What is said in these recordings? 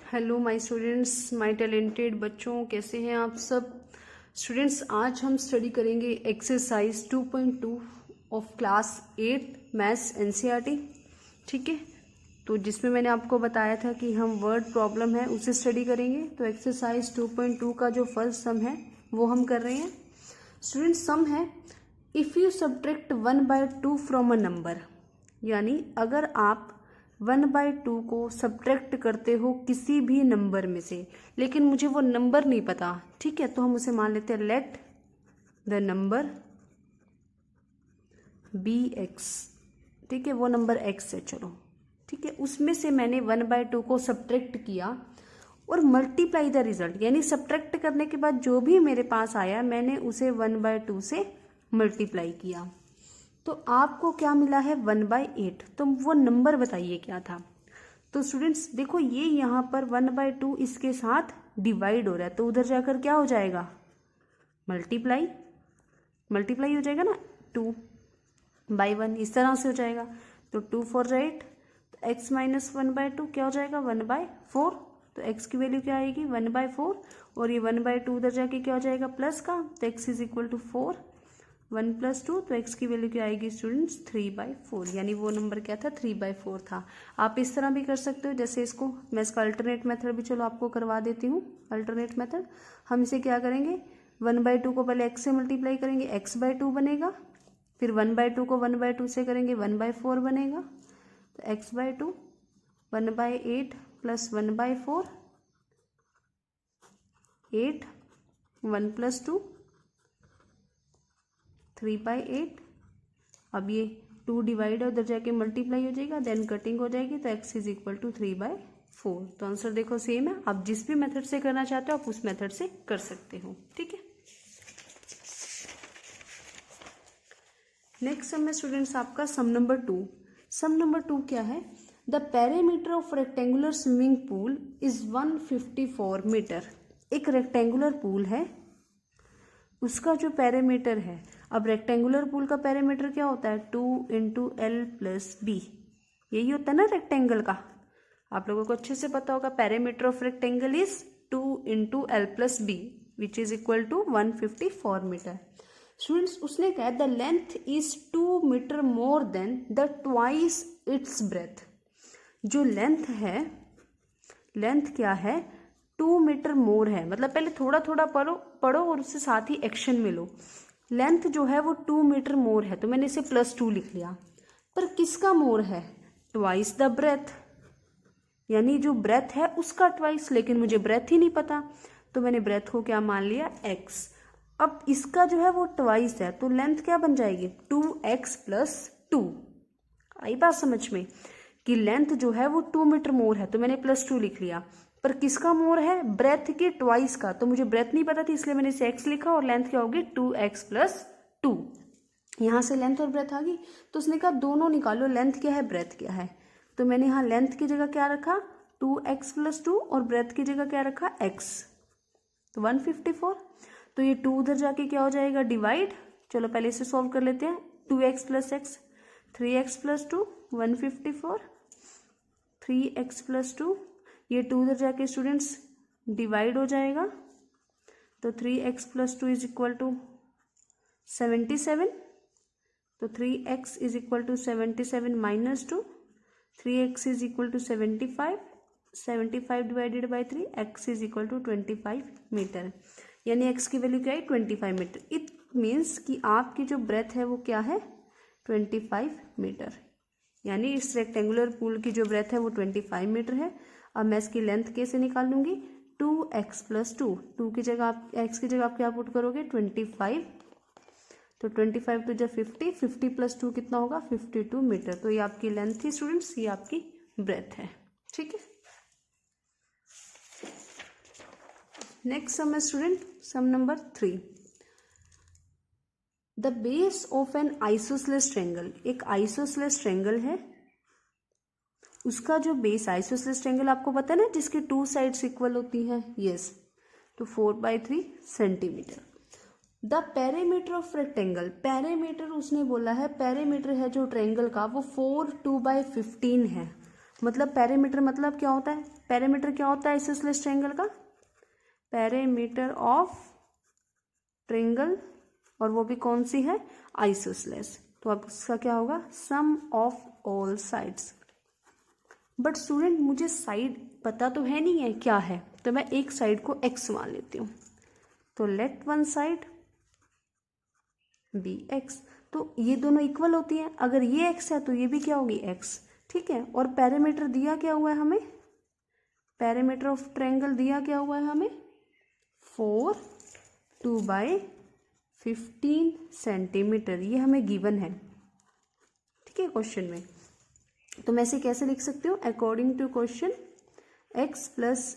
Hello my students, my talented बच्चों, कैसे हैं आप सब स्टूडेंट्स। आज हम स्टडी करेंगे exercise 2.2 of class 8 maths NCERT. ठीक है, तो जिसमें मैंने आपको बताया था कि हम वर्ड प्रॉब्लम है उसे स्टडी करेंगे। तो एक्सरसाइज 2.2 का जो फर्स्ट सम है वो हम कर रहे हैं स्टूडेंट्स। सम है if you subtract 1/2 from a number, यानी अगर आप 1/2 को सब्ट्रैक्ट करते हो किसी भी नंबर में से, लेकिन मुझे वो नंबर नहीं पता। ठीक है, तो हम उसे मान लेते हैं let the number B x. ठीक है, वो नंबर एक्स है, चलो ठीक है। उसमें से मैंने 1/2 को सब्ट्रैक्ट किया और मल्टीप्लाई द रिजल्ट, यानी सब्ट्रैक्ट करने के बाद जो भी मेरे पास आया मैंने उसे 1/2 से मल्टीप्लाई किया। तो आपको क्या मिला है 1/8। तो वो नंबर बताइए क्या था। तो स्टूडेंट्स देखो, ये यहाँ पर 1/2 इसके साथ डिवाइड हो रहा है, तो उधर जाकर क्या हो जाएगा मल्टीप्लाई हो जाएगा ना, 2/1 इस तरह से हो जाएगा। तो 2 4 8, तो x माइनस 1/2 क्या हो जाएगा 1/4। तो x की वैल्यू क्या आएगी 1/4, और ये 1/2 उधर जाके क्या हो जाएगा प्लस का, तो x इज इक्वल टू 4, 1 + 2, तो x की वैल्यू क्या आएगी स्टूडेंट्स 3/4, यानी वो नंबर क्या था 3/4 था। आप इस तरह भी कर सकते हो, जैसे इसको मैं इसका अल्टरनेट मेथड भी चलो आपको करवा देती हूँ। अल्टरनेट मेथड हम इसे क्या करेंगे 1/2 को पहले x से मल्टीप्लाई करेंगे, x/2 बनेगा, फिर 1/2 को 1/2 से करेंगे 1/4 बनेगा, तो x/2 1/8 + 1/4 8, 1 + 2 3/8। अब ये 2 डिवाइड है, उधर जाके मल्टीप्लाई हो जाएगा, देन कटिंग हो जाएगी, तो x इज इक्वल टू 3/4। तो आंसर देखो सेम है। आप जिस भी मेथड से करना चाहते हो आप उस मेथड से कर सकते हो। ठीक है, नेक्स्ट सम है स्टूडेंट्स आपका सम नंबर 2। सम नंबर 2 क्या है, the perimeter of rectangular swimming pool is 154 metre. एक रेक्टेंगुलर पूल है, उसका जो पेरीमीटर है, अब रेक्टेंगुलर पूल का पेरीमीटर क्या होता है 2 × L + B, यही होता है ना रेक्टेंगल का। आप लोगों को अच्छे से पता होगा perimeter of rectangle is 2 × L + B which is equal to 154 metre. Students उसने कहा the length is 2 metre more than the twice its breadth. जो लेंथ है, लेंथ क्या है 2 मीटर मोर है, मतलब पहले थोड़ा थोड़ा पढ़ो और उससे साथ ही एक्शन में लो। लेंथ जो है वो 2 मीटर मोर है, तो मैंने इसे +2 लिख लिया। पर किसका मोर है ट्वाइस द ब्रेथ, यानी जो ब्रेथ है उसका ट्वाइस, लेकिन मुझे ब्रेथ ही नहीं पता, तो मैंने ब्रेथ को क्या मान लिया x। अब इसका जो है वो ट्वाइस है, तो लेंथ क्या बन जाएगी 2x + 2। आई बात समझ में कि लेंथ जो है वो 2 मीटर मोर है, तो मैंने +2 लिख लिया। पर किसका मोर है ब्रेथ के ट्वाइस का, तो मुझे ब्रेथ नहीं पता थी इसलिए मैंने इसे x लिखा, और लेंथ क्या होगी 2x + 2। यहाँ से लेंथ और ब्रेथ आ गई, तो उसने कहा दोनों निकालो, लेंथ क्या है ब्रेथ क्या है। तो मैंने यहाँ लेंथ की जगह क्या रखा 2x + 2 और ब्रेथ की जगह क्या रखा x, तो 154। तो ये 2 उधर जाके क्या हो जाएगा डिवाइड। चलो पहले इसे सॉल्व कर लेते हैं। 2x + x 3x + 2 154, 3x + 2, ये 2 उधर जाके स्टूडेंट्स डिवाइड हो जाएगा, तो 3x + 2 इज इक्वल टू 77। तो 3x is equal to 77 - 2, 3x is equal to 75, 75 divided by 3, x is equal to 25 metre, यानी x की वैल्यू क्या है 25 मीटर। इट मीन्स कि आपकी जो ब्रेथ है वो क्या है 25 मीटर, यानी इस रेक्टेंगुलर पूल की जो ब्रेथ है वो 25 मीटर है। अब मैं इसकी लेंथ कैसे निकालूंगी 2x + 2, 2 की जगह आप x की जगह आप क्या पुट करोगे 25, तो 25 × 50, 50 + 2 कितना होगा 52 मीटर। तो ये आपकी लेंथ थी स्टूडेंट्स, ये आपकी ब्रेथ है। ठीक है, नेक्स्ट सम है student sum number 3। The base of an isosceles triangle, एक आइसोसेलेस ट्रायंगल है, उसका जो बेस आइसोसेलेस ट्रायंगल आपको पता है ना जिसकी 2 साइड्स इक्वल होती हैं, यस, तो 4/3 centimetre. The perimeter of rectangle, perimeter उसने बोला है, पेरीमीटर है जो ट्रायंगल का वो 4 2/15 है। मतलब पेरीमीटर मतलब क्या होता है पैरामीटर क्या होता है आइसोसेलेस ट्रायंगल का? पैरामीटर ऑफ ट्रायंगल, और वो भी कौन सी है? आइसोसेलेस। तो अब इसका क्या होगा? Sum of all sides. But student मुझे साइड पता तो है नहीं है क्या है, तो मैं एक साइड को x मान लेती हूँ। तो let one side be x। तो ये दोनों इक्वल होती हैं, अगर ये x है तो ये भी क्या होगी? x। ठीक है, और पैरामीटर दिया क्या हुआ है हमें? पैरामीटर ऑफ ट्रायंगल दिया क्या हुआ है हमें? 4 2/15 सेंटीमीटर, ये हमें गिवन है। ठीक है क्वेश्चन में। तो मैं इसे कैसे लिख सकती हूँ? According to question x plus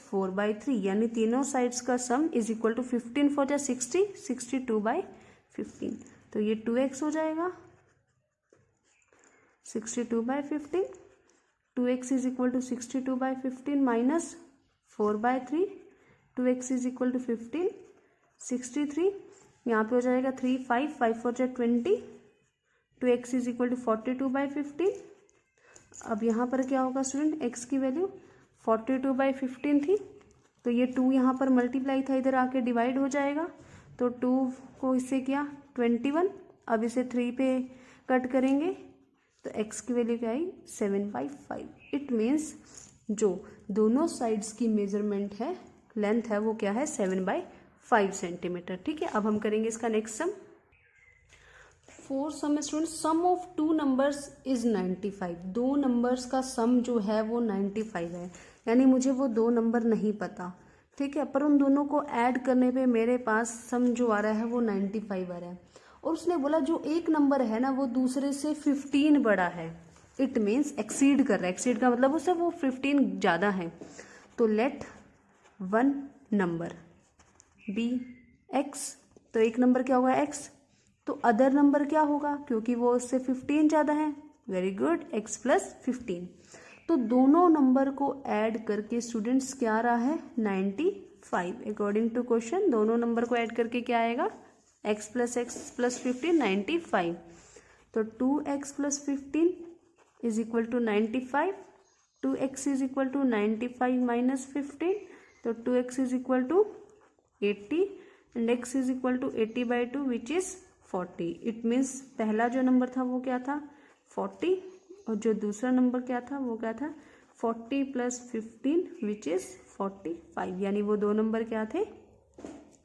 4/3, यानी तीनों साइड्स का सम इज इक्वल टू 15 4 जा 60, 62/15। तो ये 2x हो जाएगा, 62/15। 2x is equal to 62/15 minus 4/3, 2x is equal to 15, 63। यहाँ पे हो जाएगा 3 5 5 4 जा 20, 2x इज इक्वल टू 42/15। अब यहाँ पर क्या होगा स्टूडेंट? x की वैल्यू 42/15 थी, तो ये 2 यहाँ पर मल्टीप्लाई था, इधर आके डिवाइड हो जाएगा। तो 2 को इससे किया 21। अब इसे 3 पे कट करेंगे तो x की वैल्यू क्या आई? 7/5। इट मीन्स जो दोनों साइड्स की मेजरमेंट है, लेंथ है, वो क्या है? 7/5 सेंटीमीटर। ठीक है, अब हम करेंगे इसका next sum. Four sum student, sum of two numbers is 95। दो नंबर्स का सम जो है वो 95 है, यानी मुझे वो दो नंबर नहीं पता। ठीक है, पर उन दोनों को ऐड करने पे मेरे पास सम जो आ रहा है वो 95 आ रहा है। और उसने बोला जो एक नंबर है ना वो दूसरे से 15 बड़ा है। इट मीन्स एक्सीड कर रहा है। एक्सीड का मतलब उससे वो 15 ज़्यादा है। तो let one number be x। तो एक नंबर क्या होगा? x। तो अदर नंबर क्या होगा? क्योंकि वो उससे 15 ज़्यादा है। Very good, x plus 15। तो दोनों नंबर को ऐड करके स्टूडेंट्स क्या आ रहा है? 95। अकॉर्डिंग टू क्वेश्चन दोनों नंबर को ऐड करके क्या आएगा? x plus 15 95। तो 2x plus 15 is equal to 95। 2x is equal to 95 minus 15, तो 2x is equal to 80 and x is equal to 80/2 which is 40। It means पहला जो नंबर था वो क्या था? 40, और जो दूसरा नंबर क्या था वो क्या था? 40 प्लस 15 विच इज 45। यानी वो दो नंबर क्या थे?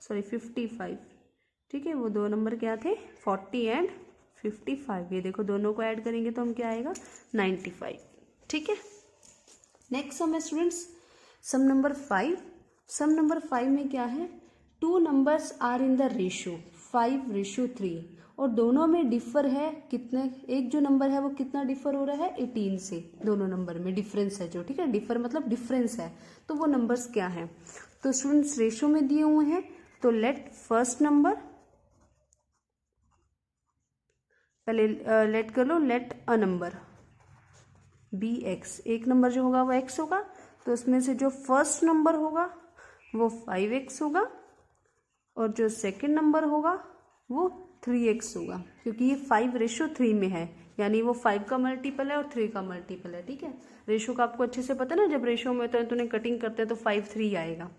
सॉरी 55। ठीक है, वो दो नंबर क्या थे? 40 एंड 55। ये देखो दोनों को ऐड करेंगे तो हम क्या आएगा? 95। ठीक है, नेक्स्ट सम है students sum number 5। Sum number 5 में क्या है? Two numbers are in the ratio 5:3 और दोनों में डिफर है कितने? एक जो नंबर है वो कितना डिफर हो रहा है? 18 से। दोनों नंबर में डिफरेंस है जो, ठीक है, डिफर मतलब डिफरेंस है। तो वो नंबर्स क्या है? तो स्टूडेंट्स रेशियो में दिए हुए हैं, तो लेट फर्स्ट नंबर, पहले लेट कर लो, let a number B X. एक नंबर जो होगा वो एक्स होगा, तो उसमें से जो फर्स्ट नंबर होगा वो 5x होगा और जो सेकंड नंबर होगा वो 3x होगा, क्योंकि ये 5:3 में है, यानी वो 5 का मल्टीपल है और 3 का मल्टीपल है। ठीक है, रेशो का आपको अच्छे से पता है ना, जब रेशो में तो उन्हें कटिंग करते हैं तो 5 3 आएगा।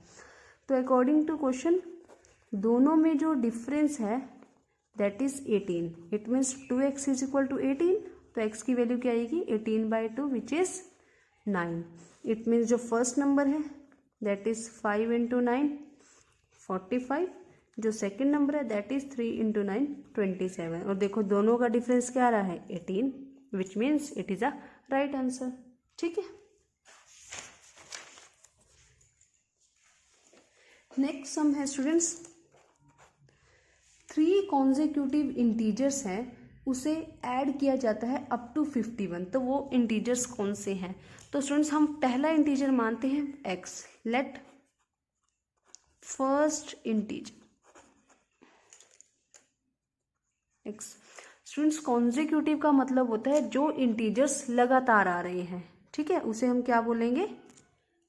तो अकॉर्डिंग टू क्वेश्चन दोनों में जो डिफरेंस है that is 18। It means 2x is equal to 18, तो x की वैल्यू क्या आएगी? 18/2 विच इज 9। इट मीन्स जो फर्स्ट नंबर है दैट इज 5 × 9 45, जो सेकंड नंबर है दैट इज 3 × 9 27। और देखो दोनों का डिफरेंस क्या आ रहा है? 18, which means it is a right answer. ठीक है, नेक्स्ट सम है स्टूडेंट्स 3 कॉन्जिक्यूटिव इंटीजर्स हैं, उसे ऐड किया जाता है अप टू 51। तो वो इंटीजर्स कौन से हैं? तो स्टूडेंट्स हम पहला इंटीजर मानते हैं x। Let first integer x। Students consecutive का मतलब होता है जो इंटीजर्स लगातार आ रहे हैं। ठीक है, उसे हम क्या बोलेंगे?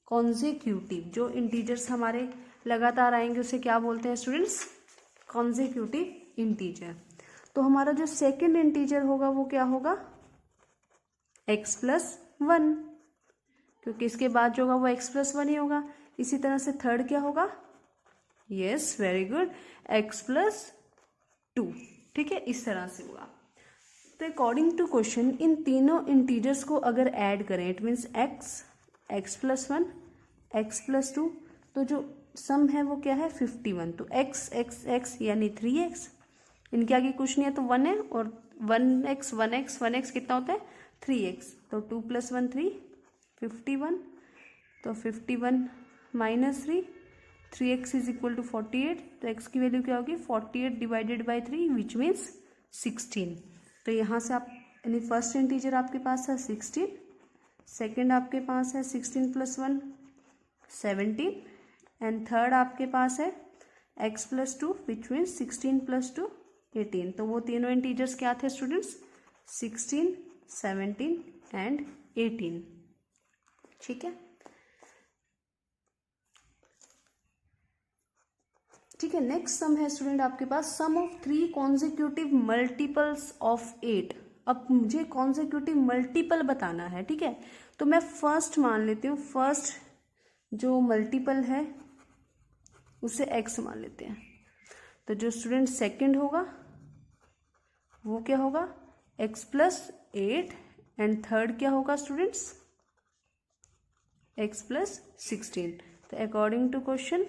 कॉन्जिक्यूटिव। जो इंटीजर्स हमारे लगातार आएंगे उसे क्या बोलते हैं स्टूडेंट्स? Consecutive integer. तो हमारा जो सेकंड इंटीजर होगा वो क्या होगा? x + 1। क्योंकि इसके बाद जो होगा वो x+1 ही होगा। इसी तरह से थर्ड क्या होगा, यस वेरी गुड, x+2। ठीक है, इस तरह से होगा। तो अकॉर्डिंग टू क्वेश्चन इन तीनों इंटीजर्स को अगर ऐड करें, इट मीन्स x+1 x+2, तो जो सम है वो क्या है 51। तो x यानी 3x, इनके आगे कुछ नहीं है तो 1 है, और 1x कितना होता है 3x, तो 2 + 1 3, 51। तो 51 - 3, 3x = 48। तो x की वैल्यू क्या होगी 48 / 3 विच मीन्स 16। तो यहाँ से आप यानी फर्स्ट इंटीजर आपके पास है 16, सेकेंड आपके पास है 16 + 1 17, एंड थर्ड आपके पास है x+2 विच मीन्स 16 + 2 18। तो वो तीनों इंटीजर्स क्या थे स्टूडेंट्स, 16 17 एंड 18। ठीक है, ठीक है। नेक्स्ट सम है स्टूडेंट आपके पास, सम ऑफ 3 कॉन्जिक्यूटिव मल्टीपल्स ऑफ 8। अब मुझे कॉन्जिक्यूटिव मल्टीपल बताना है। ठीक है, तो मैं फर्स्ट मान लेती हूँ, फर्स्ट जो मल्टीपल है उसे x मान लेते हैं। तो जो स्टूडेंट सेकंड होगा वो क्या होगा x+8, एंड थर्ड क्या होगा स्टूडेंट्स x+16। तो according to question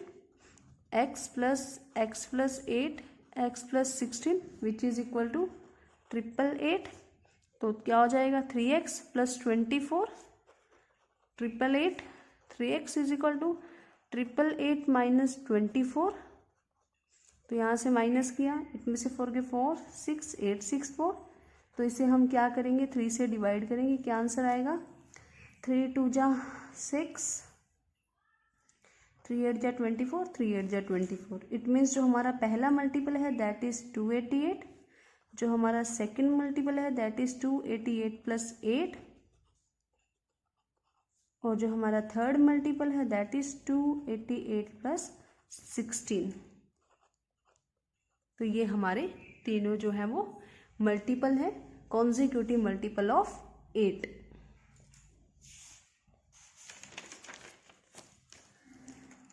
x+8 x+16 which is equal to 888। तो क्या हो जाएगा 3x + 24, 888, 3x = 888 - 24। तो यहाँ से माइनस किया, इसमें से 4 के 4 6 864। तो इसे हम क्या करेंगे 3 से डिवाइड करेंगे, क्या आंसर आएगा 3 × 2 = 6, 3 × 8 = 24, 3 × 8 = 24। इट मीन्स जो हमारा पहला मल्टीपल है दैट इज 288, जो हमारा सेकंड मल्टीपल है दैट इज 288 + 8, और जो हमारा थर्ड मल्टीपल है दैट इज 288 + 16। तो ये हमारे तीनों जो है वो मल्टीपल है, कॉन्जिक्यूटिव मल्टीपल ऑफ 8।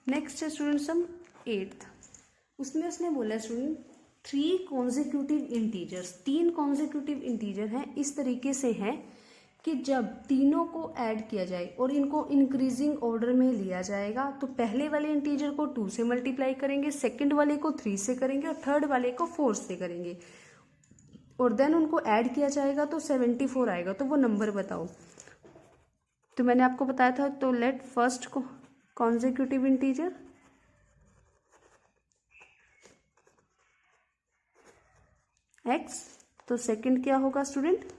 नेक्स्ट है स्टूडेंट सम 8th। उसमें उसने बोला student 3 consecutive integers, 3 consecutive integer हैं, इस तरीके से हैं कि जब तीनों को ऐड किया जाए और इनको इंक्रीजिंग ऑर्डर में लिया जाएगा, तो पहले वाले इंटीजर को 2 से मल्टीप्लाई करेंगे, सेकंड वाले को 3 से करेंगे, और थर्ड वाले को 4 से करेंगे, और देन उनको ऐड किया जाएगा तो 74 आएगा। तो वो नंबर बताओ। तो मैंने आपको बताया था, तो लेट फर्स्ट को कॉन्जिक्यूटिव इंटीजर x, तो सेकंड क्या होगा स्टूडेंट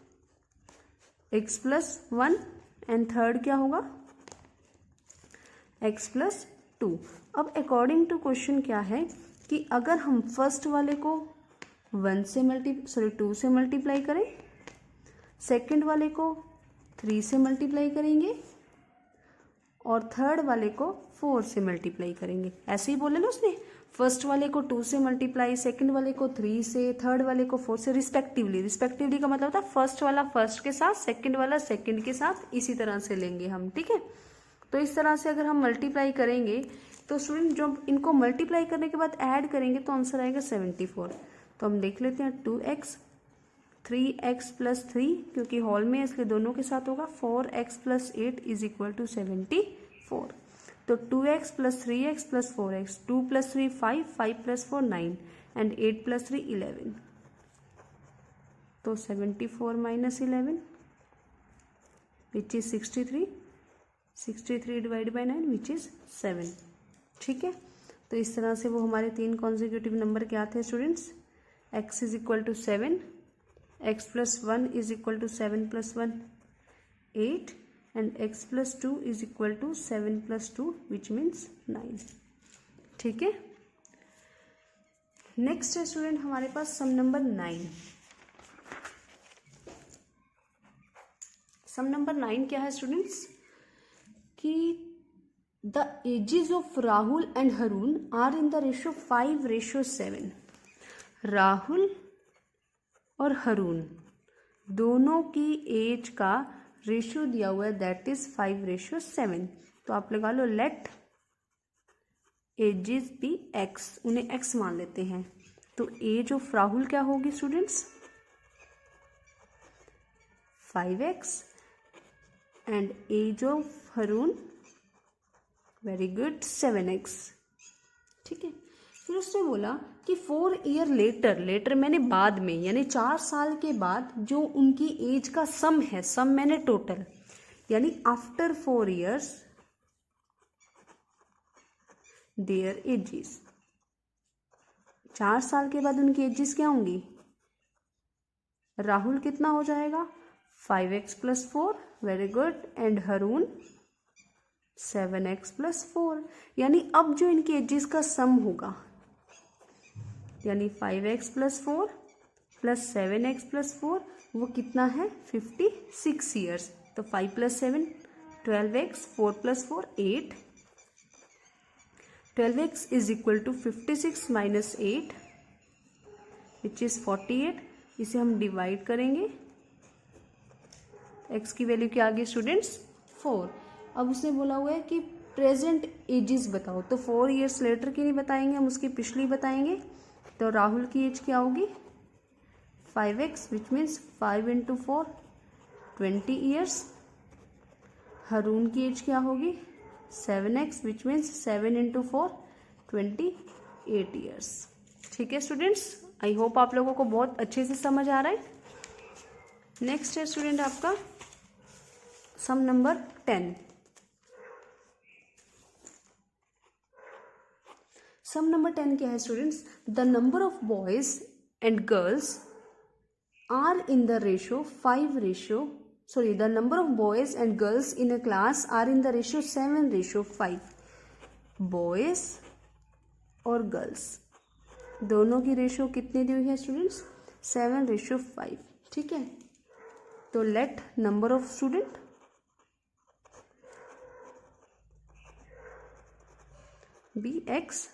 x+1, एंड थर्ड क्या होगा x+2। अब अकॉर्डिंग टू क्वेश्चन क्या है कि अगर हम फर्स्ट वाले को 2 से मल्टीप्लाई करें, सेकंड वाले को 3 से मल्टीप्लाई करेंगे, और थर्ड वाले को 4 से मल्टीप्लाई करेंगे। ऐसे ही बोले ना उसने, फर्स्ट वाले को 2 से मल्टीप्लाई, सेकंड वाले को 3 से, थर्ड वाले को 4 से रिस्पेक्टिवली। रिस्पेक्टिवली का मतलब होता है फर्स्ट वाला फर्स्ट के साथ, सेकंड वाला सेकंड के साथ, इसी तरह से लेंगे हम। ठीक है, तो इस तरह से अगर हम मल्टीप्लाई करेंगे तो स्टूडेंट जब इनको मल्टीप्लाई करने के बाद ऐड करेंगे तो आंसर आएगा 74। तो हम देख लेते हैं 2x 3x + 3, क्योंकि हॉल में इसलिए दोनों के साथ होगा, 4x + 8 = 74। तो 2x + 3x + 4x, 2 + 3 5, 5 + 4 9, एंड 8 + 3 11। तो 74 - 11 विच इज 63, 63 / 9 विच इज 7। ठीक है, तो इस तरह से वो हमारे 3 कॉन्जिक्यूटिव नंबर क्या थे students, x = 7, x+1 = 7 + 1 8, and x+2 = 7 + 2 which means 9। ठीक है, नेक्स्ट है स्टूडेंट हमारे पास सम नंबर 9। सम नंबर 9 क्या है स्टूडेंट्स कि the ages of Rahul and Haroon are in the ratio 5:7। Rahul और हरून दोनों की एज का रेशियो दिया हुआ है दैट इज 5:7। तो आप लगा लो लेट एजेस बी एक्स, उन्हें एक्स मान लेते हैं। तो एज ऑफ राहुल क्या होगी students? 5x and age of Haroon, very good, 7x। ठीक है, फिर उसने बोला कि 4 ईयर लेटर, लेटर मैंने बाद में, यानी 4 साल के बाद जो उनकी एज का सम है, सम मैंने टोटल, यानी आफ्टर 4 ईयर्स देयर एजेस, 4 साल के बाद उनकी एजेस क्या होंगी? राहुल कितना हो जाएगा? 5x + 4, very good, and Haroon 7x + 4। यानी अब जो इनकी एजेस का सम होगा, यानी 5x + 4 + 7x + 4, वो कितना है? 56 ईयर्स। तो 5 + 7 12x, 4 + 4 8, 12x = 56 - 8 विच इज़ 48। इसे हम डिवाइड करेंगे, x की वैल्यू क्या आ गई स्टूडेंट्स? 4। अब उसने बोला हुआ है कि प्रेजेंट एजेस बताओ, तो 4 ईयर्स लेटर की नहीं बताएंगे, हम उसकी पिछली बताएंगे। तो राहुल की एज क्या होगी? 5x which means 5 × 4 20 years. Haroon की एज क्या होगी? 7x which means 7 × 4 28 years. ठीक है स्टूडेंट्स, आई होप आप लोगों को बहुत अच्छे से समझ आ रहा है। नेक्स्ट है स्टूडेंट आपका सम नंबर 10। सम नंबर 10 क्या है students? The number of boys and girls are in the ratio 5 the number of boys and girls in a class are in the ratio 7:5। Boys और गर्ल्स दोनों की रेशियो कितनी दी हुई है स्टूडेंट्स? 7:5। ठीक है, तो let number of student be x,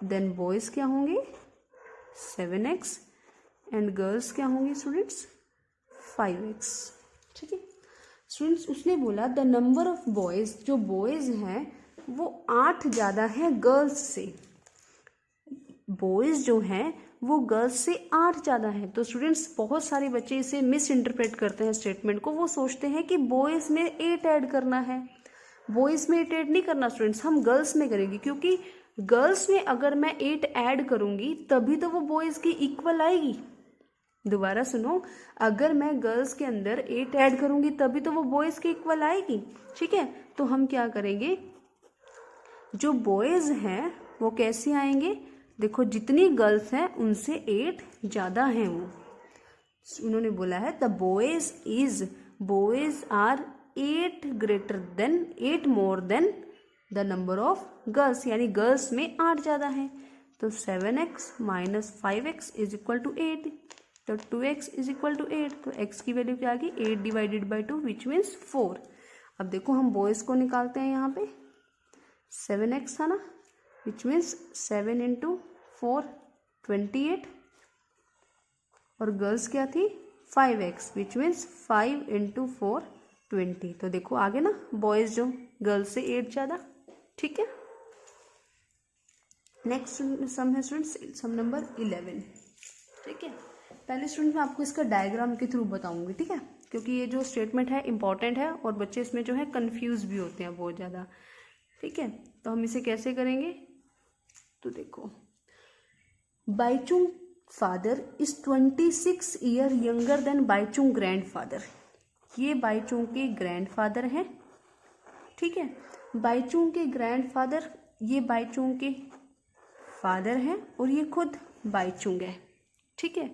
then boys क्या होंगे? 7x एंड गर्ल्स क्या होंगी स्टूडेंट्स? 5x। ठीक है स्टूडेंट्स, उसने बोला द नंबर ऑफ बॉयज, जो बॉयज हैं वो 8 ज़्यादा है गर्ल्स से। बॉयज जो हैं वो गर्ल्स से 8 ज़्यादा है। तो स्टूडेंट्स बहुत सारे बच्चे इसे मिस इंटरप्रेट करते हैं स्टेटमेंट को, वो सोचते हैं कि बॉयज़ में 8 ऐड करना है। बॉयज़ में 8 ऐड नहीं करना स्टूडेंट्स, हम गर्ल्स में करेंगे, क्योंकि गर्ल्स में अगर मैं 8 ऐड करूँगी तभी तो वो बॉयज़ की इक्वल आएगी। दोबारा सुनो, अगर मैं गर्ल्स के अंदर 8 ऐड करूँगी तभी तो वो बॉयज़ की इक्वल आएगी। ठीक है, तो हम क्या करेंगे, जो बॉयज़ हैं वो कैसे आएंगे? देखो जितनी गर्ल्स हैं उनसे 8 ज़्यादा हैं वो। उन्होंने बोला है the boys are 8 more than the number of girls, यानी गर्ल्स में 8 ज़्यादा है। तो 7x - 5x = 8, तो 2x = 8। तो x की वैल्यू क्या आ गई? 8/2 विच मीन्स 4। अब देखो हम बॉयज़ को निकालते हैं, यहाँ पे 7x था ना, विच मीन्स 7 × 4 28, और गर्ल्स क्या थी? 5x which means 5 × 4 20। तो देखो आगे ना बॉयज़ जो गर्ल्स से 8 ज़्यादा। ठीक है, नेक्स्ट सम है स्टूडेंट्स सम नंबर 11। ठीक है, पहले स्टूडेंट मैं आपको इसका डायग्राम के थ्रू बताऊंगी। ठीक है, क्योंकि ये जो स्टेटमेंट है इंपॉर्टेंट है और बच्चे इसमें जो है कंफ्यूज भी होते हैं बहुत ज़्यादा। ठीक है, तो हम इसे कैसे करेंगे? तो देखो, Bhaichung father is 26 year younger than Bhaichung grandfather. ये बाईचुंग के ग्रैंडफादर हैं। ठीक है, बाईचुंग के ग्रैंडफादर, ये बाईचुंग के फादर हैं और ये खुद बाईचुंग है। ठीक है,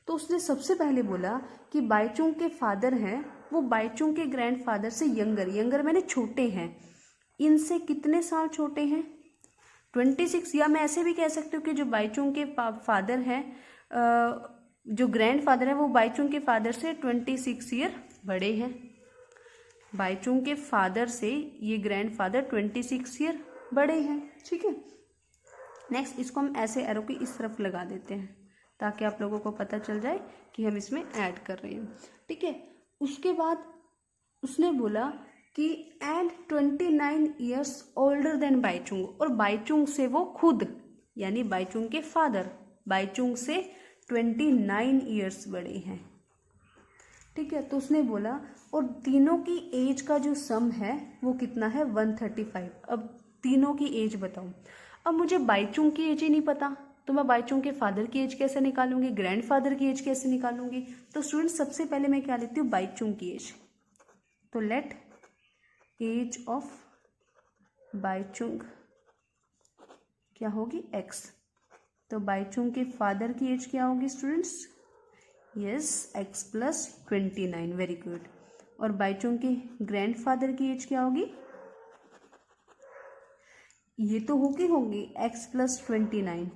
तो उसने सबसे पहले बोला कि बाईचुंग के फादर हैं वो बाईचुंग के ग्रैंडफादर से यंगर मैंने छोटे हैं। इनसे कितने साल छोटे हैं? 26, या मैं ऐसे भी कह सकती हूँ कि जो बाईचुंग के फादर हैं, जो ग्रैंडफादर हैं वो बाईचुंग के फादर से 26 ईयर बड़े हैं। बाईचुंग के फादर से ये ग्रैंडफादर 26 ईयर बड़े हैं। ठीक है, नेक्स्ट इसको हम ऐसे एरो की इस तरफ लगा देते हैं ताकि आप लोगों को पता चल जाए कि हम इसमें ऐड कर रहे हैं। ठीक है, उसके बाद उसने बोला कि and 29 years older than Bhaichung, और बाईचुंग से वो खुद यानी बाईचुंग के फादर बाईचुंग से 29 ईयर्स बड़े हैं। ठीक है, तो उसने बोला और तीनों की एज का जो सम है वो कितना है 135। अब तीनों की एज बताओ। अब मुझे बाईचुंग की एज ही नहीं पता, तो मैं बाईचुंग के फादर की एज कैसे निकालूंगी, ग्रैंडफादर की एज कैसे निकालूंगी। तो स्टूडेंट्स सबसे पहले मैं क्या लेती हूँ, बाईचुंग की एज। तो लेट एज ऑफ बाईचुंग क्या होगी x। तो बाईचुंग के फादर की एज क्या होगी students, yes x plus 29, very good. और बाईचुंग के ग्रैंडफादर की एज क्या होगी, ये तो होगी x प्लस 29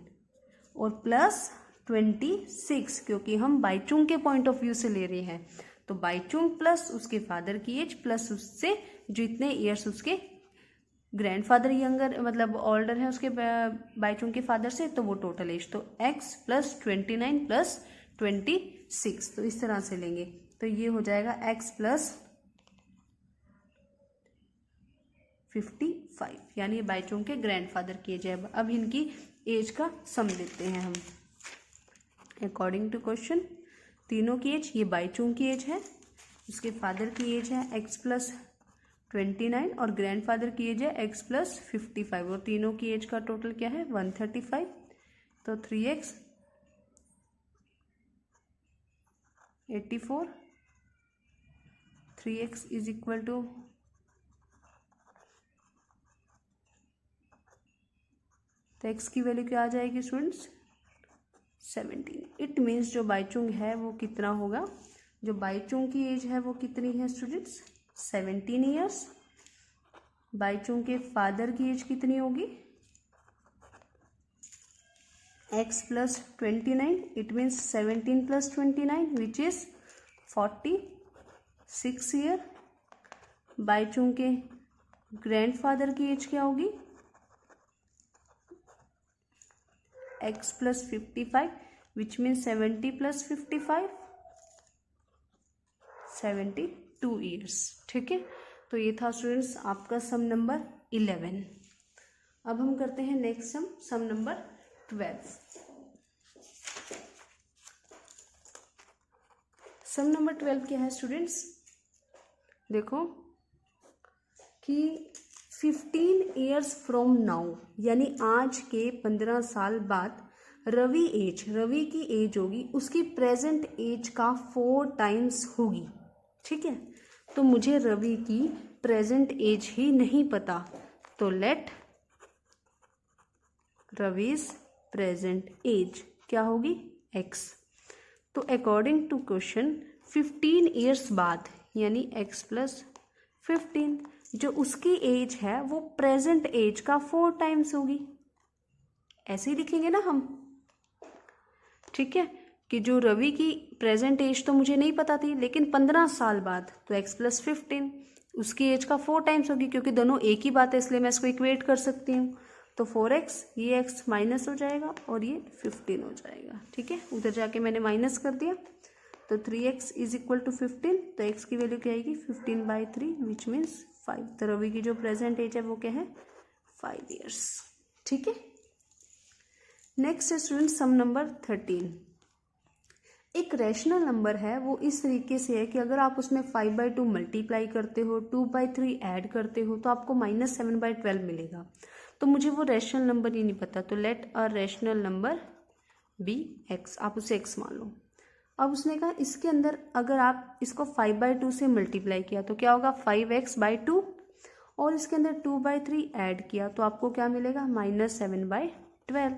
और प्लस 26, क्योंकि हम बाईचुंग के पॉइंट ऑफ व्यू से ले रहे हैं। तो बाईचुंग प्लस उसके फादर की एज प्लस उससे जितने ईयर्स उसके ग्रैंडफादर यंगर मतलब ओल्डर है उसके बाईचुंग के फादर से, तो वो टोटल एज। तो x प्लस 29 प्लस 26, तो इस तरह से लेंगे। तो ये हो जाएगा x प्लस 55, यानी बाईचुंग के ग्रैंडफादर की एज है। अब इनकी एज का सम लेते हैं हम अकॉर्डिंग टू क्वेश्चन। तीनों की एज, ये बाईचुंग की एज है, उसके फादर की एज है x प्लस 29 और ग्रैंडफादर की एज है x प्लस 55, और तीनों की एज का टोटल क्या है 135। तो 3x 84, 3x is equal to तो x की वैल्यू क्या आ जाएगी स्टूडेंट्स 17। इट मीन्स जो बाईचुंग है वो कितना होगा, जो बाईचुंग की एज है वो कितनी है स्टूडेंट्स 17 ईयर्स। बाईचुंग के फादर की एज कितनी होगी x plus 29, it means 17 plus 29 which is 46 year. Bhaichung के ग्रैंडफादर की एज क्या होगी x plus 55 which means 70 plus 55 72 years. ठीक है, तो ये था स्टूडेंट्स आपका सम नंबर 11। अब हम करते हैं नेक्स्ट सम नंबर 12। सम नंबर 12 क्या है स्टूडेंट्स, देखो कि 15 ईयर्स फ्रॉम नाउ, यानी आज के 15 साल बाद रवि की एज होगी उसकी प्रेजेंट एज का 4 टाइम्स होगी। ठीक है, तो मुझे रवि की प्रेजेंट एज ही नहीं पता, तो लेट रवि's प्रेजेंट एज क्या होगी x। तो अकॉर्डिंग टू क्वेश्चन 15 ईयर्स बाद यानी x प्लस 15, जो उसकी एज है वो प्रेजेंट एज का 4 टाइम्स होगी, ऐसे ही लिखेंगे ना हम। ठीक है, कि जो रवि की प्रेजेंट एज तो मुझे नहीं पता थी, लेकिन 15 साल बाद तो x प्लस 15 उसकी एज का 4 टाइम्स होगी, क्योंकि दोनों एक ही बात है इसलिए मैं इसको इक्वेट कर सकती हूँ। तो 4x, ये x माइनस हो जाएगा और ये 15 हो जाएगा। ठीक है, उधर जाके मैंने माइनस कर दिया, तो 3x इज इक्वल टू 15, तो x की वैल्यू क्या आएगी 15/3 विच मीन्स 5। तो रवि की जो प्रेजेंट एज है वो क्या है 5 ईयर्स। ठीक है, नेक्स्ट है स्टूडेंट सम नंबर 13। एक रैशनल नंबर है, वो इस तरीके से है कि अगर आप उसमें 5/2 मल्टीप्लाई करते हो, 2/3 ऐड करते हो तो आपको -7/12 मिलेगा। तो मुझे वो रैशनल नंबर ही नहीं पता, तो let a rational number be x, आप उसे x मान लो। अब उसने कहा इसके अंदर अगर आप इसको 5/2 से मल्टीप्लाई किया तो क्या होगा 5x/2, और इसके अंदर 2/3 ऐड किया तो आपको क्या मिलेगा -7/12।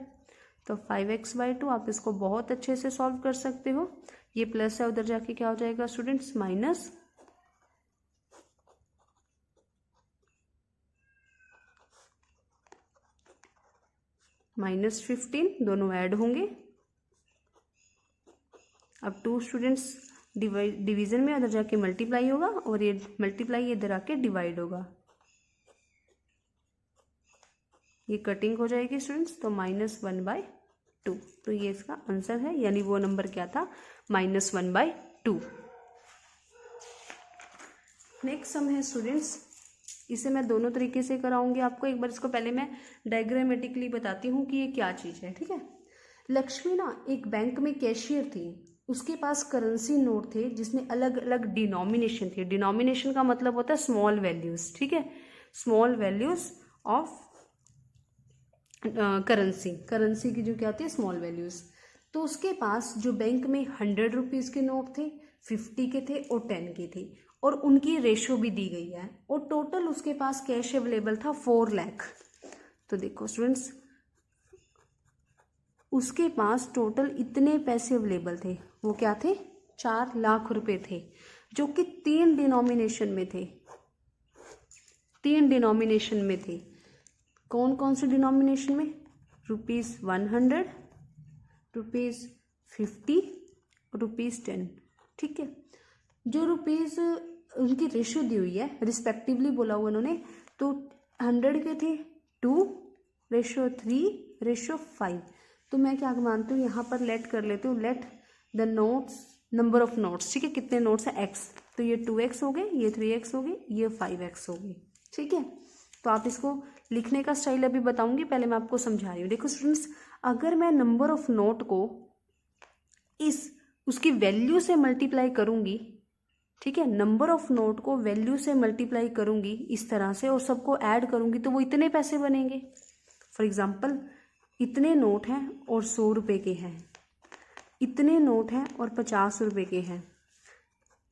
तो 5x/2 आप इसको बहुत अच्छे से सॉल्व कर सकते हो। ये प्लस है, उधर जाके क्या हो जाएगा स्टूडेंट्स -15, दोनों ऐड होंगे। अब 2 स्टूडेंट्स डिवीजन में, उधर जाके मल्टीप्लाई होगा और ये मल्टीप्लाई इधर आके डिवाइड होगा, ये कटिंग हो जाएगी स्टूडेंट्स, तो -1/2। तो ये इसका आंसर है, यानी वो नंबर क्या था -1/2। नेक्स्ट सम है स्टूडेंट्स, इसे मैं दोनों तरीके से कराऊंगी आपको। एक बार इसको पहले मैं डायग्रामेटिकली बताती हूँ कि ये क्या चीज़ है, ठीक है। लक्ष्मी ना एक बैंक में कैशियर थी, उसके पास करेंसी नोट थे जिसमें अलग अलग डिनोमिनेशन थी। डिनोमिनेशन का मतलब होता है स्मॉल वैल्यूज, ठीक है, small values of currency, currency की जो क्या होती है स्मॉल वैल्यूज। तो उसके पास जो बैंक में 100 रुपीज़ के नोट थे, 50 के थे और 10 के थे, और उनकी रेशो भी दी गई है, और टोटल उसके पास कैश अवेलेबल था 4 लाख। तो देखो स्टूडेंट्स, उसके पास टोटल इतने पैसे अवेलेबल थे, वो क्या थे, 4 लाख रुपए थे, जो कि 3 डिनोमिनेशन में थे, 3 डिनोमिनेशन में थे। कौन कौन से डिनोमिनेशन में, ₹100, ₹50, ₹10, ठीक है। जो रुपीज़ उनकी रेशो दी हुई है, रिस्पेक्टिवली बोला हुआ उन्होंने, तो 100 के थे 2:3:5। तो मैं क्या मानती हूँ, यहाँ पर लेट कर लेती हूँ, let the notes, number of notes, ठीक है, कितने नोट्स हैं, x, तो ये 2x हो गए, ये 3x हो गए, ये 5x हो गई, ठीक है। तो आप इसको लिखने का स्टाइल अभी बताऊंगी, पहले मैं आपको समझा रही हूँ। देखो स्टूडेंट्स, अगर मैं नंबर ऑफ नोट को इस उसकी वैल्यू से मल्टीप्लाई करूंगी, ठीक है, नंबर ऑफ नोट को वैल्यू से मल्टीप्लाई करूंगी इस तरह से, और सबको ऐड करूंगी, तो वो इतने पैसे बनेंगे। फॉर एग्जाम्पल, इतने नोट हैं और 100 रुपये के हैं, इतने नोट हैं और 50 रुपये के हैं,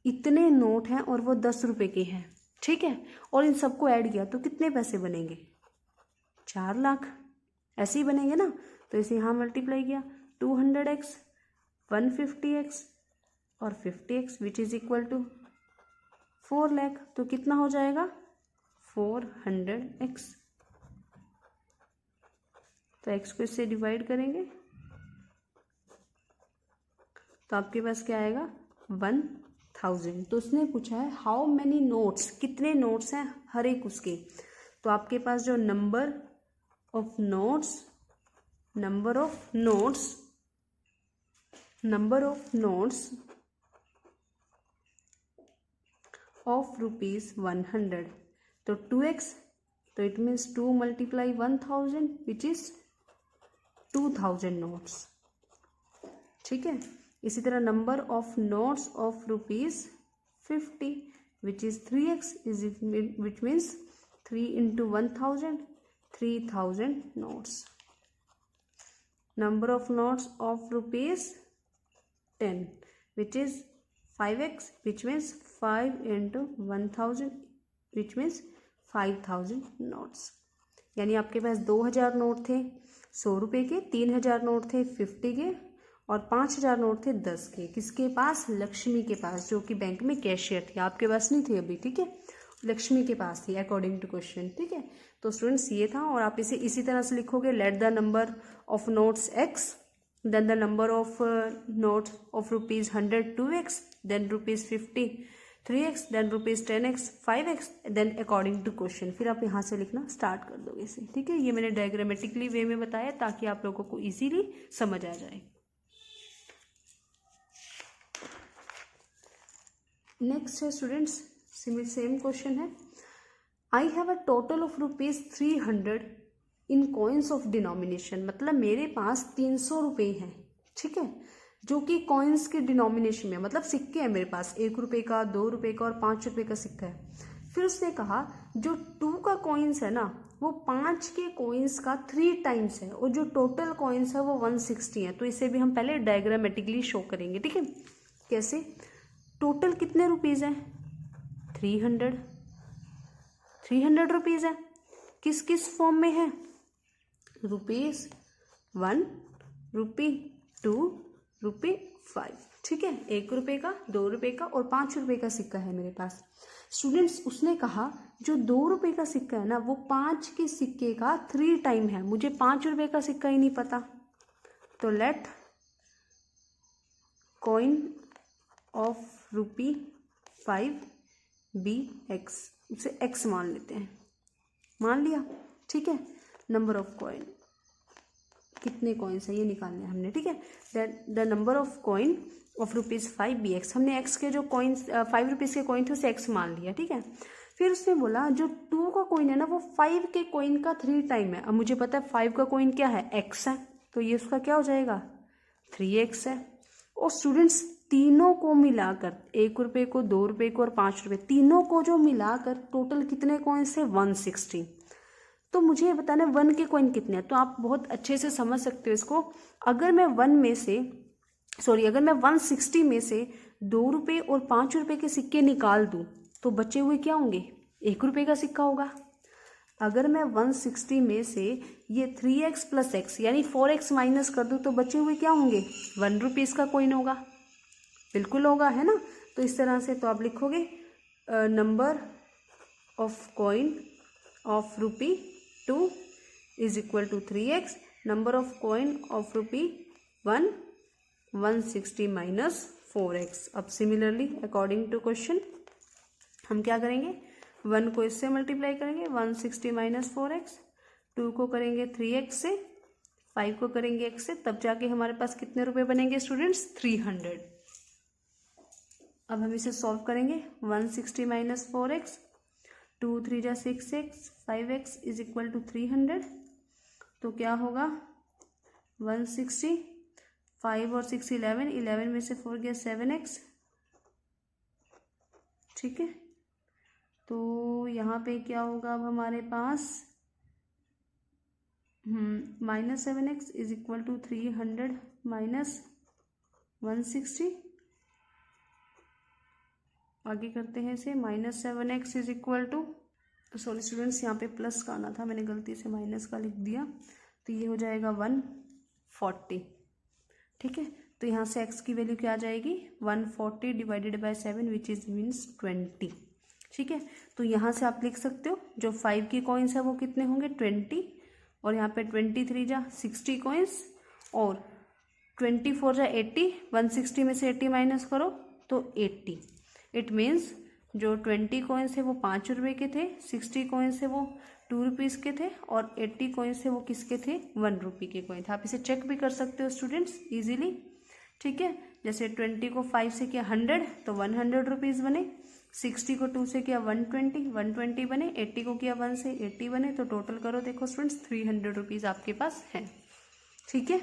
इतने नोट हैं और वो 10 रुपये के हैं, ठीक है, और इन सबको ऐड किया तो कितने पैसे बनेंगे, 4 लाख, ऐसे ही बनेंगे ना। तो इसे यहाँ मल्टीप्लाई किया, 200x, 150x और 50x which is equal to 4 lakh. तो कितना हो जाएगा, 400x। तो x को इससे डिवाइड करेंगे तो आपके पास क्या आएगा, 1000। तो उसने पूछा है हाउ मैनी नोट्स, कितने नोट्स हैं हर एक उसके। तो आपके पास जो नंबर ऑफ नोट्स ऑफ ₹100, तो 2x, तो it means 2 × 1000 which is 2000 notes, ठीक है। इसी तरह number of notes of ₹50 which is 3x, which means 3 × 1000, 3000 notes. Number of notes of ₹10 which is 5x, which means 5 × 1000 which means 5000 notes। यानी आपके पास 2000 note थे 100 रुपये के, 3000 नोट थे 50 के, और 5000 नोट थे 10 के। किसके पास, लक्ष्मी के पास, जो कि बैंक में कैशियर थी, आपके पास नहीं थे अभी, ठीक है, लक्ष्मी के पास थी अकॉर्डिंग टू क्वेश्चन, ठीक है। तो स्टूडेंट्स ये था, और आप इसे इसी तरह से लिखोगे, let the number of notes x, then the number of notes of ₹100 2x, then ₹50 3x, then ₹10x 5x, then according to question. फिर आप यहाँ से लिखना स्टार्ट कर दोगे इसे, ठीक है। ये मैंने डायग्रामेटिकली वे में बताया ताकि आप लोगों को इजीली समझ आ जाए। नेक्स्ट है स्टूडेंट्स, सेम क्वेश्चन है, I have a total of ₹300 in coins of denomination, मतलब मेरे पास 300 रुपये हैं, ठीक है, जो कि कॉइन्स के डिनोमिनेशन में, मतलब सिक्के हैं मेरे पास, 1 रुपये का, 2 रुपये का और 5 रुपये का सिक्का है। फिर उसने कहा जो 2 का कॉइन्स है ना, वो 5 के कॉइन्स का 3 टाइम्स है, और जो टोटल कॉइन्स है वो 160 है। तो इसे भी हम पहले डायग्रामेटिकली शो करेंगे, ठीक है। कैसे, टोटल कितने रुपीज़ हैं, 300 रुपीज़ है, किस किस फॉर्म में है, ₹1, ₹2, ₹5, ठीक है, 1 रुपये का, 2 रुपये का और 5 रुपये का सिक्का है मेरे पास। स्टूडेंट्स, उसने कहा जो 2 रुपये का सिक्का है ना, वो 5 के सिक्के का 3 टाइम है। मुझे 5 रुपये का सिक्का ही नहीं पता, तो let coin of ₹5 be x, उसे x मान लेते हैं, मान लिया, ठीक है। नंबर ऑफ कॉइन कितने कॉइन्स है ये निकालने हैं हमने, ठीक है। The number of coin of ₹5 BX, हमने एक्स के जो कॉइन्स 5 रुपीज़ के कॉइन थे उसे एक्स मान लिया, ठीक है। फिर उसने बोला जो 2 का कॉइन है ना वो 5 के कॉइन का 3 टाइम है। अब मुझे पता है 5 का कॉइन क्या है, एक्स है, तो ये उसका क्या हो जाएगा 3x है। और स्टूडेंट्स तीनों को मिलाकर, 1 रुपये को, 2 रुपये को और 5 रुपये, तीनों को जो मिलाकर टोटल कितने कॉइन्स है 160। तो मुझे ये बताना है 1 के कॉइन कितने हैं। तो आप बहुत अच्छे से समझ सकते हो इसको। अगर मैं 160 में से 2 रुपये और 5 रुपये के सिक्के निकाल दूँ तो बचे हुए क्या होंगे, 1 रुपये का सिक्का होगा। अगर मैं 160 में से ये 3x + x यानी 4x माइनस कर दूँ तो बचे हुए क्या होंगे, 1 रुपीज़ का कॉइन होगा, बिल्कुल होगा, है ना। तो इस तरह से तो आप लिखोगे number of coin of ₹2 is equal to 3x, number of coin of ₹1 160 minus 4x। अब सिमिलरली अकॉर्डिंग टू क्वेश्चन हम क्या करेंगे, 1 को इससे मल्टीप्लाई करेंगे 160 माइनस 4x, 2 को करेंगे 3x से, 5 को करेंगे x से, तब जाके हमारे पास कितने रुपए बनेंगे स्टूडेंट्स 300। अब हम इसे सॉल्व करेंगे 160 माइनस 4x, 2 3 जा 6x, 5x is equal to 300। तो क्या होगा 160, 5 और 6 11, 11 में से 4 गया 7x, ठीक है। तो यहाँ पे क्या होगा अब हमारे पास -7x is equal to 300 minus 160। आगे करते हैं इसे, -7x is equal to, sorry students यहाँ पे प्लस का आना था, मैंने गलती से माइनस का लिख दिया, तो ये हो जाएगा 140, ठीक है। तो यहाँ से x की वैल्यू क्या आ जाएगी 140 divided by 7 which is means 20, ठीक है। तो यहाँ से आप लिख सकते हो जो 5 की कॉइन्स है वो कितने होंगे 20, और यहाँ पे 23 जा 60 कॉइन्स, और 24 जा 80, 160 में से 80 माइनस करो तो 80। इट मीन्स जो 20 कॉइन्स है वो 5 रुपये के थे, 60 कॉइन्स है वो 2 रुपीज़ के थे, और 80 कॉइन्स है वो किसके थे 1 रुपये के कॉइन थे। आप इसे चेक भी कर सकते हो स्टूडेंट्स इजीली, ठीक है। जैसे 20 को 5 से किया 100 तो 100 रुपीज़ बने, 60 को 2 से किया 120 बने, 80 को किया 1 से 80 बने, तो टोटल करो देखो स्टूडेंट्स 300 रुपीज़ आपके पास है, ठीक है।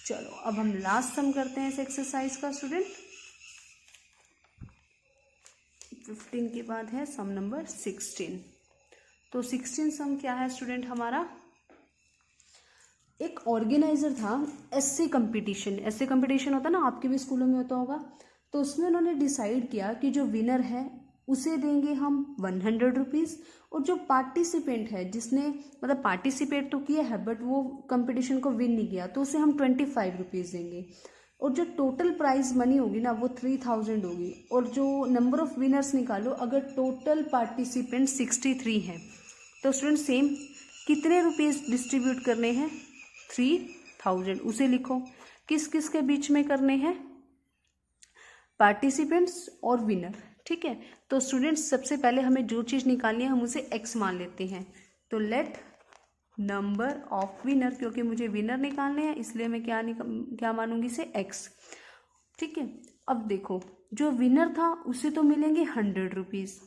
चलो अब हम लास्ट सम करते हैं इस एक्सरसाइज का स्टूडेंट। 15 के बाद है सम नंबर 16। तो 16 सम क्या है स्टूडेंट हमारा, एक ऑर्गेनाइजर था एसए कंपटीशन होता ना, आपके भी स्कूलों में होता होगा। तो उसमें उन्होंने डिसाइड किया कि जो विनर है उसे देंगे हम 100 रुपीज़, और जो पार्टिसिपेंट है जिसने मतलब पार्टिसिपेट तो किया है बट वो कंपटीशन को विन नहीं किया, तो उसे हम 25 रुपीज़ देंगे, और जो टोटल प्राइज मनी होगी ना वो 3000 होगी। और जो नंबर ऑफ विनर्स निकालो, अगर टोटल पार्टिसिपेंट 63 हैं तो स्टूडेंट सेम कितने रुपीज़ डिस्ट्रीब्यूट करने हैं 3000, उसे लिखो। किस किस के बीच में करने हैं, पार्टिसिपेंट्स और विनर, ठीक है। तो स्टूडेंट्स सबसे पहले हमें जो चीज़ निकालनी है हम उसे x मान लेते हैं। तो लेट नंबर ऑफ विनर, क्योंकि मुझे विनर निकालने हैं इसलिए मैं क्या मानूंगी इसे x, ठीक है। अब देखो जो विनर था उसे तो मिलेंगे 100 रुपीज़,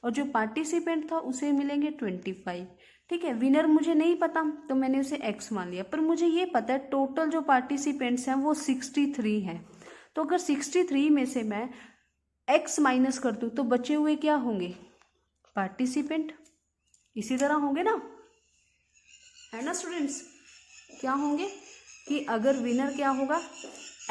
और जो पार्टिसिपेंट था उसे मिलेंगे 25, ठीक है। विनर मुझे नहीं पता तो मैंने उसे x मान लिया, पर मुझे ये पता है टोटल जो पार्टिसिपेंट्स हैं वो 63 हैं। तो अगर 63 में से मैं x माइनस कर दूँ तो बचे हुए क्या होंगे पार्टिसिपेंट, इसी तरह होंगे ना, है ना स्टूडेंट्स। क्या होंगे कि अगर विनर क्या होगा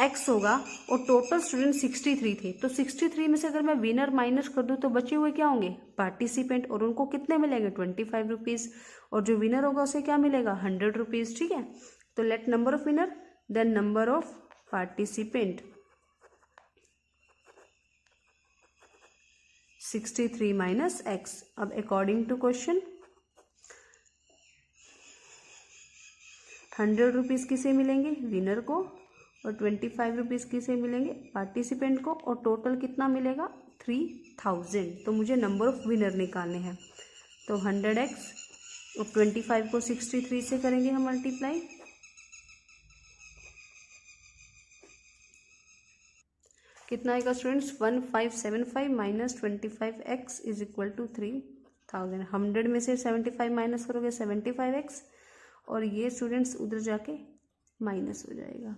x होगा, और टोटल स्टूडेंट 63 थे, तो 63 में से अगर मैं विनर माइनस कर दूं तो बचे हुए क्या होंगे पार्टिसिपेंट, और उनको कितने मिलेंगे 25 रुपीज़, और जो विनर होगा उसे क्या मिलेगा 100 रुपीज़, ठीक है। तो let number of winner then number of participant 63 minus x। अब अकॉर्डिंग टू क्वेश्चन 100 रुपीज़ किसे मिलेंगे विनर को, और 25 रुपीज़ किसे मिलेंगे पार्टिसिपेंट को, और टोटल कितना मिलेगा 3000। तो मुझे नंबर ऑफ विनर निकालने हैं। तो 100x और 25 को 63 से करेंगे हम मल्टीप्लाई, कितना आएगा students 1575 minus 25x is equal to 3000। 100 में से 75 माइनस करोगे 75x और ये स्टूडेंट्स उधर जाके माइनस हो जाएगा।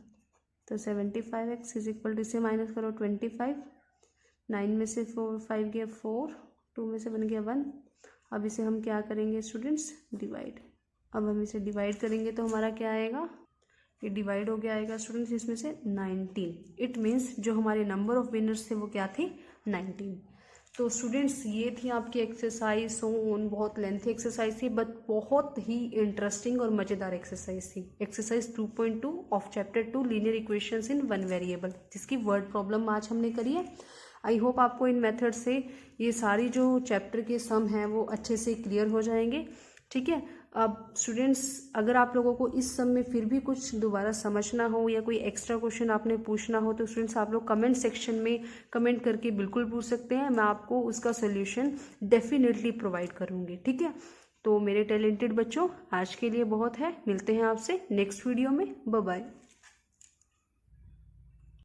तो 75x इज इक्वल टू, इसे माइनस करो 25, 9 में से 5 गया 4, 2 में से 1 गया 1। अब इसे हम क्या करेंगे स्टूडेंट्स, डिवाइड। अब हम इसे डिवाइड करेंगे तो हमारा क्या आएगा, ये डिवाइड हो गया आएगा स्टूडेंट्स इसमें से 19। इट मीन्स जो हमारे नंबर ऑफ विनर्स थे वो क्या थे, 19। तो स्टूडेंट्स ये थी आपकी एक्सरसाइज ऑन, बहुत लेंथी एक्सरसाइज थी बट बहुत ही इंटरेस्टिंग और मज़ेदार एक्सरसाइज थी। Exercise 2.2 of chapter 2 linear equations in one variable, जिसकी वर्ड प्रॉब्लम आज हमने करी है। आई होप आपको इन मेथड से ये सारी जो चैप्टर के सम हैं वो अच्छे से क्लियर हो जाएंगे। ठीक है, अब स्टूडेंट्स अगर आप लोगों को इस सम में फिर भी कुछ दोबारा समझना हो या कोई एक्स्ट्रा क्वेश्चन आपने पूछना हो तो स्टूडेंट्स आप लोग कमेंट सेक्शन में कमेंट करके बिल्कुल पूछ सकते हैं, मैं आपको उसका सोल्यूशन डेफिनेटली प्रोवाइड करूँगी। ठीक है, तो मेरे टैलेंटेड बच्चों आज के लिए बहुत है, मिलते हैं आपसे नेक्स्ट वीडियो में, बाय बाय।